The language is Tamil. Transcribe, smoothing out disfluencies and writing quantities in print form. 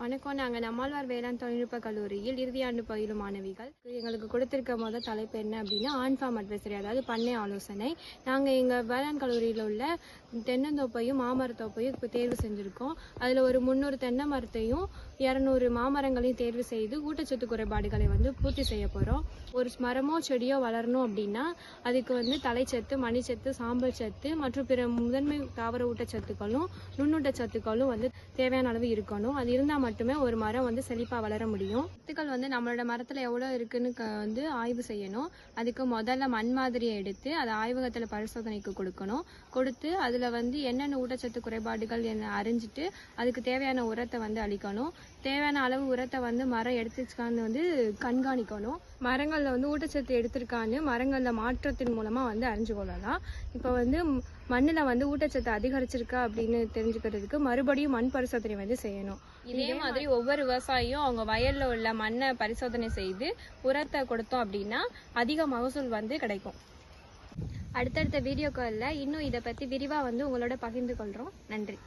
வணக்கம். நாங்கள் நம்மாழ்வார் வேளாண் தொழில்நுட்ப கல்லூரியில் இறுதியாண்டு பயிலும் மாணவிகள். எங்களுக்கு கொடுத்திருக்க முதல் தலைப்பு என்ன அப்படின்னா ஆன் ஃபார்ம் அட்வைசரி, அதாவது பண்ணை ஆலோசனை. நாங்கள் எங்கள் வேளாண் கல்லூரியில் உள்ள தென்னந்தோப்பையும் மாமரத்தோப்பையும் இப்போ தேர்வு செஞ்சுருக்கோம். அதில் ஒரு 300 தென்னை மரத்தையும் 200 மாமரங்களையும் தேர்வு செய்து ஊட்டச்சத்து குறைபாடுகளை பூர்த்தி செய்ய போகிறோம். ஒரு மரமோ செடியோ வளரணும் அப்படின்னா அதுக்கு தலைச்சத்து, மணிச்சத்து, சாம்பல் சத்து மற்றும் பிற முதன்மை தாவர ஊட்டச்சத்துக்களும் நுண்ணூட்டச்சத்துக்களும் தேவையான அளவு இருக்கணும். அது இருந்தால் மட்டுமே ஒரு மரம் செழிப்பாக வளர முடியும். சத்துக்கள் நம்மளோட மரத்தில் எவ்வளோ இருக்குன்னு ஆய்வு செய்யணும். அதுக்கு முதல்ல மண் மாதிரியை எடுத்து அதை ஆய்வகத்தில் பரிசோதனைக்கு கொடுக்கணும். கொடுத்து அதில் என்னென்ன ஊட்டச்சத்து குறைபாடுகள் அறிஞ்சிட்டு அதுக்கு தேவையான உரத்தை அளிக்கணும். தேவையான அளவு உரத்தை மரம் எடுத்துக்கான்னு கண்காணிக்கணும். மரங்களில் ஊட்டச்சத்து எடுத்திருக்கான்னு மரங்களில் மாற்றத்தின் மூலமாக அறிஞ்சு கொள்ளலாம். இப்போ மண்ணில் ஊட்டச்சத்து அதிகரிச்சிருக்கா அப்படின்னு தெரிஞ்சுக்கிறதுக்கு மறுபடியும் மண் பரிசோதனை செய்யணும். இதே மாதிரி ஒவ்வொரு விவசாயியும் அவங்க வயல்ல உள்ள மண்ணை பரிசோதனை செய்து உரத்தை கொடுத்தோம் அப்படின்னா அதிக மகசூல் கிடைக்கும். அடுத்தடுத்த வீடியோக்களில் இன்னும் இதை பற்றி விரிவாக உங்களோட பகிர்ந்து கொள்கிறோம். நன்றி.